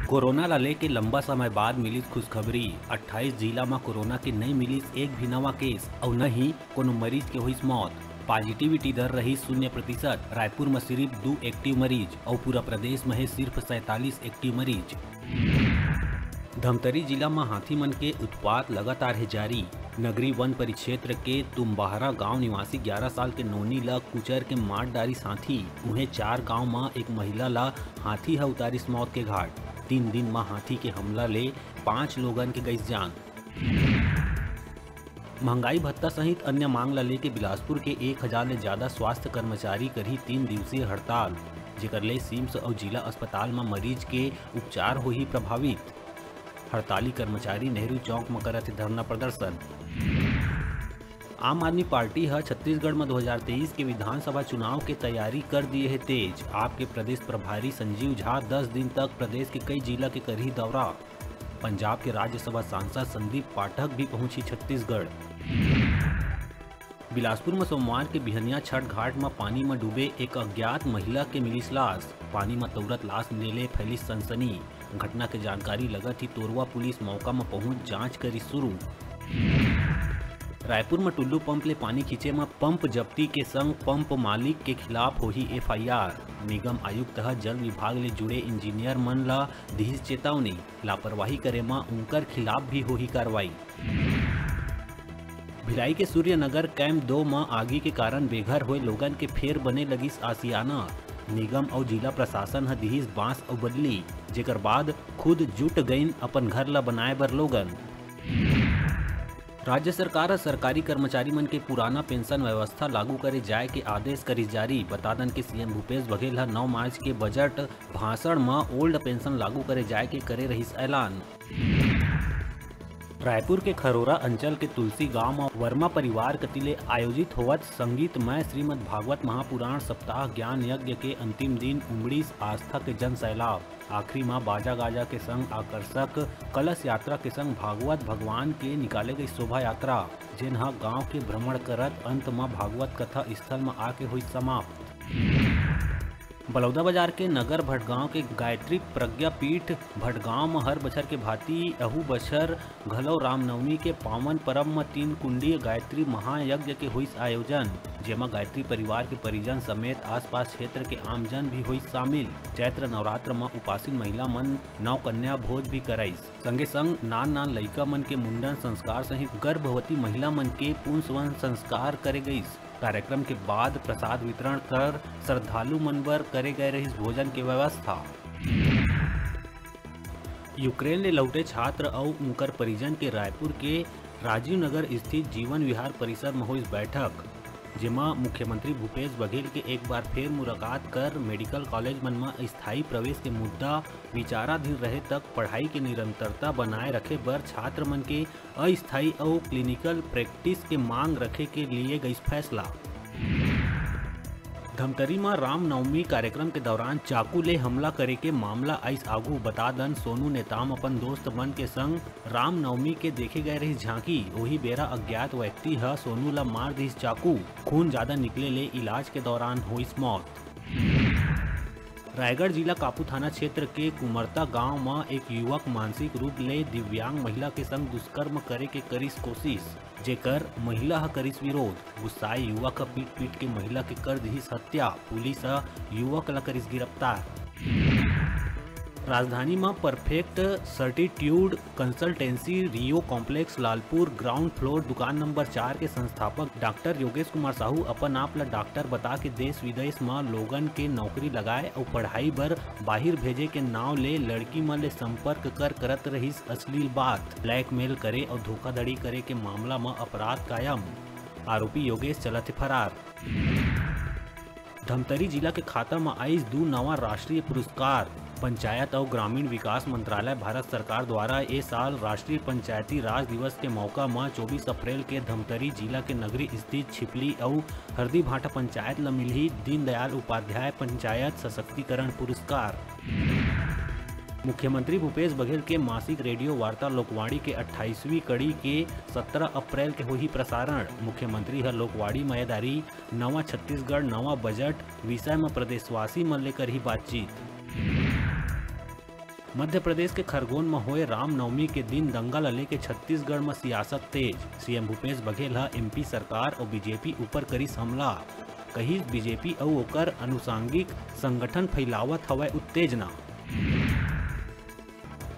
Corona ला लेके लंबा समय बाद मिलिस खुशखबरी। 28 जिला में कोरोना के नहीं मिलिस एक भी नवा केस और न ही कोनो मरीज के हुई मौत। पॉजिटिविटी दर रही 0%। रायपुर में सिर्फ 2 एक्टिव मरीज और पूरा प्रदेश में है सिर्फ 47 एक्टिव मरीज। धमतरी जिला में हाथी मन के उत्पात लगातार है जारी। नगरी वन परिक्षेत्र के तुम्बाहरा गांव निवासी 11 साल के नोनी ला कुचर के मार डारिस हाथी। उन्हें 4 गांव में एक महिला ला हाथी है उतारिस मौत के घाट। 3 दिन में हाथी के हमला ले 5 लोगन के गई जान। महंगाई भत्ता सहित अन्य मांग ला लेके बिलासपुर के 1000 ले ज्यादा स्वास्थ्य कर्मचारी करी 3 दिवसीय हड़ताल, जेकर ले सिम्स और जिला अस्पताल में मरीज के उपचार हो ही प्रभावित। हड़ताली कर्मचारी नेहरू चौक में करत धरना प्रदर्शन। आम आदमी पार्टी है छत्तीसगढ़ में 2023 के विधानसभा चुनाव के तैयारी कर दिए है तेज। आपके प्रदेश प्रभारी संजीव झा 10 दिन तक प्रदेश के कई जिला के करही दौरा। पंजाब के राज्यसभा सांसद संदीप पाठक भी पहुंची छत्तीसगढ़। बिलासपुर में सोमवार के बिहनिया छठ घाट में पानी में डूबे एक अज्ञात महिला के मिलिस लाश। पानी में तौरत लाश मिले फैली सनसनी। घटना के जानकारी लगत ही तोरवा पुलिस मौका में पहुंच जांच करी शुरू। रायपुर में टुल्लू पंप ले पानी खींचे में पंप जब्ती के संग पंप मालिक के खिलाफ होही FIR। निगम आयुक्त जल विभाग ले जुड़े इंजीनियर मन ला दिहिस चेतावनी। लापरवाही करे में उनकर खिलाफ भी होही कार्रवाई। भिलाई के सूर्यनगर कैंप 2 में आगी के कारण बेघर हुए लोगन के फेर बने लगिस आसियाना। निगम और जिला प्रशासन है दिहिस बांस और बदली, जेकर बाद खुद जुट गईन अपन घर ला बनाए बर लोगन। राज्य सरकार सरकारी कर्मचारी मन के पुराना पेंशन व्यवस्था लागू करे जाए के आदेश करी जारी। बता दन के सीएम भूपेश बघेल 9 मार्च के बजट भाषण में ओल्ड पेंशन लागू करे जाए के करे रहिस ऐलान। रायपुर के खरोरा अंचल के तुलसी गांव में वर्मा परिवार कतिले आयोजित होवत संगीतमय श्रीमद् भागवत महापुराण सप्ताह ज्ञान यज्ञ के अंतिम दिन उमड़ीस आस्था के जन सैलाब। आखिरी माँ बाजा गाजा के संग आकर्षक कलश यात्रा के संग भागवत भगवान के निकाले गई शोभा यात्रा, जिन्हा गांव के भ्रमण करत अंत में भागवत कथा स्थल में आके हुई समाप्त। बलौदा बाजार के नगर भटगांव के गायत्री प्रज्ञा पीठ भटगांव में हर बछर के भांति अहू बछर घलो रामनवमी के पावन पर्व में 3 कुंडीय गायत्री महायज्ञ के हुई आयोजन, जेमा गायत्री परिवार के परिजन समेत आसपास क्षेत्र के आमजन भी हुई शामिल। चैत्र नवरात्र में उपासीन महिला मन नव कन्या भोज भी कराइस। संगे संग नान लइका मन के मुंडन संस्कार सहित गर्भवती महिला मन के पुंसवन संस्कार करे गईस। कार्यक्रम के बाद प्रसाद वितरण कर श्रद्धालु मन बर करे गए रही भोजन की व्यवस्था। यूक्रेन ले लौटे छात्र और उनकर परिजन के रायपुर के राजीव नगर स्थित जीवन विहार परिसर में हुई बैठक, जेमा मुख्यमंत्री भूपेश बघेल के एक बार फिर मुलाकात कर मेडिकल कॉलेज मन में स्थायी प्रवेश के मुद्दा विचाराधीन रहे तक पढ़ाई के निरंतरता बनाए रखे बर छात्र मन के अस्थायी और क्लिनिकल प्रैक्टिस के मांग रखे के लिए गई फैसला। धमतरी में रामनवमी कार्यक्रम के दौरान चाकू ले हमला करे के मामला आइस आगू। बता दन सोनू नेताम अपन दोस्त मन के संग रामनवमी के देखे गए रही झांकी। वही बेरा अज्ञात व्यक्ति है सोनू ला मार दिस चाकू। खून ज्यादा निकले ले इलाज के दौरान हुई मौत। रायगढ़ जिला कापू थाना क्षेत्र के कुमरता गांव में एक युवक मानसिक रूप ले दिव्यांग महिला के संग दुष्कर्म करे के करिस कोशिश, जेकर महिला ह करिस विरोध। गुस्साए युवक पीट के महिला के कर दिहिस हत्या। पुलिस युवक ला करिस गिरफ्तार। राजधानी में परफेक्ट सर्टिट्यूड कंसल्टेंसी रियो कॉम्प्लेक्स लालपुर ग्राउंड फ्लोर दुकान नंबर 4 के संस्थापक डॉक्टर योगेश कुमार साहू अपन आप ला डॉक्टर बता के देश विदेश में लोगन के नौकरी लगाए और पढ़ाई बर बाहर भेजे के नाव ले लड़की मन ले संपर्क करत रहिस अश्लील बात, ब्लैकमेल करे और धोखाधड़ी करे के मामला में अपराध कायम। आरोपी योगेश चलत फरार। धमतरी जिला के खाता में आइस 2 नवा राष्ट्रीय पुरस्कार। पंचायत और ग्रामीण विकास मंत्रालय भारत सरकार द्वारा इस साल राष्ट्रीय पंचायती राज दिवस के मौका में 24 अप्रैल के धमतरी जिला के नगरी स्थित छिपली और हरदी भाटा पंचायत ला मिली दीनदयाल उपाध्याय पंचायत सशक्तिकरण पुरस्कार। मुख्यमंत्री भूपेश बघेल के मासिक रेडियो वार्ता लोकवाणी के 28वीं कड़ी के 17 अप्रैल के हुई प्रसारण। मुख्यमंत्री हर लोकवाणी मयदारी नवा छत्तीसगढ़ नवा बजट विषय में प्रदेशवासी मन लेकर ही बातचीत। मध्य प्रदेश के खरगोन में होए रामनवमी के दिन दंगल ले के छत्तीसगढ़ में सियासत तेज। सीएम भूपेश बघेल हा एमपी सरकार और बीजेपी ऊपर करिस हमला। कही बीजेपी और ओकर अनुसांगिक संगठन फैलावत हवय उत्तेजना।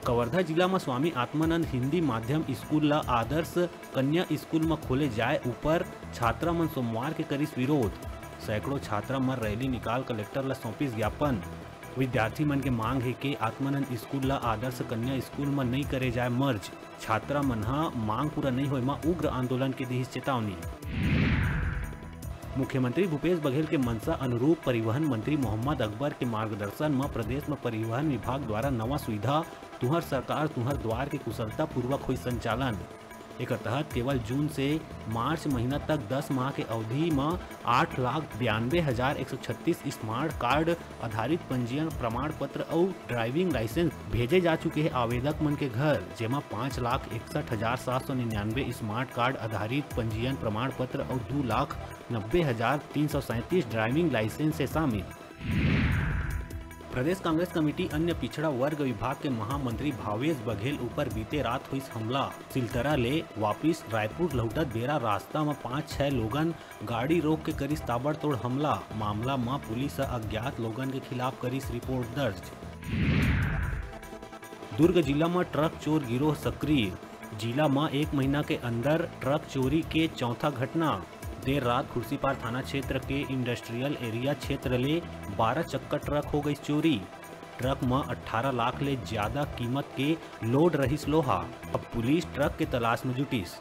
कवर्धा जिला में स्वामी आत्मानंद हिंदी माध्यम स्कूल ला आदर्श कन्या स्कूल में खोले जाए ऊपर छात्रा मन सोमवार के करिस विरोध। सैकड़ों छात्रा मन रैली निकाल कलेक्टर ला सौंपिस ज्ञापन। विद्यार्थी मन के मांग है कि आत्मानंद स्कूल ला आदर्श कन्या स्कूल में नहीं करे जाए मर्ज। छात्रा मन हा मांग पूरा नहीं होए मा उग्र आंदोलन के दी चेतावनी। मुख्यमंत्री भूपेश बघेल के मनसा अनुरूप परिवहन मंत्री मोहम्मद अकबर के मार्गदर्शन में प्रदेश में परिवहन विभाग द्वारा नवा सुविधा तुहर सरकार तुहर द्वार के कुशलता पूर्वक हुई संचालन। एक तहत केवल जून से मार्च महीना तक 10 माह के अवधि में 8,92,136 स्मार्ट कार्ड आधारित पंजीयन प्रमाण पत्र और ड्राइविंग लाइसेंस भेजे जा चुके हैं आवेदक मन के घर, जेमा 5,61,799 स्मार्ट कार्ड आधारित पंजीयन प्रमाण पत्र और 2,90,337 ड्राइविंग लाइसेंस से शामिल। प्रदेश कांग्रेस कमेटी अन्य पिछड़ा वर्ग विभाग के महामंत्री भावेश बघेल ऊपर बीते रात हुई हमला। सिलतरा ले वापिस रायपुर लौटत बेरा रास्ता में 5-6 लोगन गाड़ी रोक के करिस ताबड़तोड़ हमला। मामला में पुलिस अज्ञात लोगन के खिलाफ करिस रिपोर्ट दर्ज। दुर्ग जिला में ट्रक चोर गिरोह सक्रिय। जिला में 1 महीना के अंदर ट्रक चोरी के चौथा घटना। देर रात खुर्सीपार थाना क्षेत्र के इंडस्ट्रियल एरिया क्षेत्र ले 12 चक्का ट्रक हो गई चोरी। ट्रक में 18 लाख ले ज्यादा कीमत के लोड रहिस लोहा। अब पुलिस ट्रक के तलाश में जुटिस।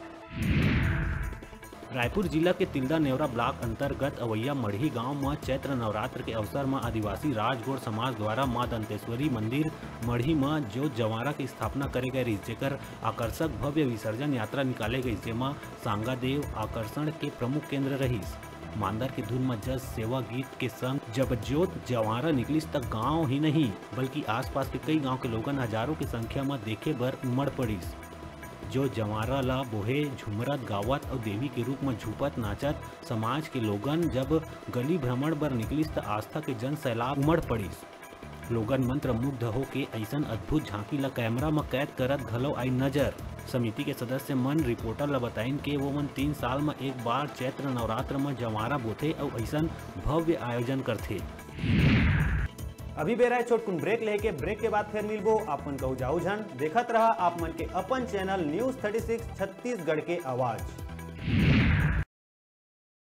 रायपुर जिला के तिल्दा नेवरा ब्लॉक अंतर्गत अवैया मढ़ी गांव में चैत्र नवरात्र के अवसर में आदिवासी राजगोड़ समाज द्वारा मां दंतेश्वरी मंदिर मढ़ी में ज्योत जवारा की स्थापना करे गए रही, जेकर आकर्षक भव्य विसर्जन यात्रा निकाले गई, जेमा सांगा देव आकर्षण के प्रमुख केंद्र रहीस। मांदर के धुन में जस सेवा गीत के संग जब ज्योत जवारा निकलिस तक गांव ही नहीं बल्कि आसपास के कई गांव के लोगन हजारों की संख्या में देखे बर उमड़ पड़िस। जो जवारा ला बोहे झुमरत गावत और देवी के रूप में झूपत नाचत समाज के लोगन जब गली भ्रमण बर निकलिस त आस्था के जन सैलाब उमड़ पड़िस। लोगन मंत्र मुग्ध हो के ऐसन अद्भुत झांकी ला कैमरा में कैद करत घलो आई नजर। समिति के सदस्य मन रिपोर्टर ला बताइन के वो मन 3 साल में एक बार चैत्र नवरात्र में जवारा बोथे और ऐसन भव्य आयोजन करथे। अभी बेरा है छोटकुन ब्रेक लेके, ब्रेक के बाद फिर मिलबो। आप मन कहू जाऊ झन देखत रहा आप मन के अपन चैनल न्यूज़ 36 छत्तीसगढ़ के आवाज।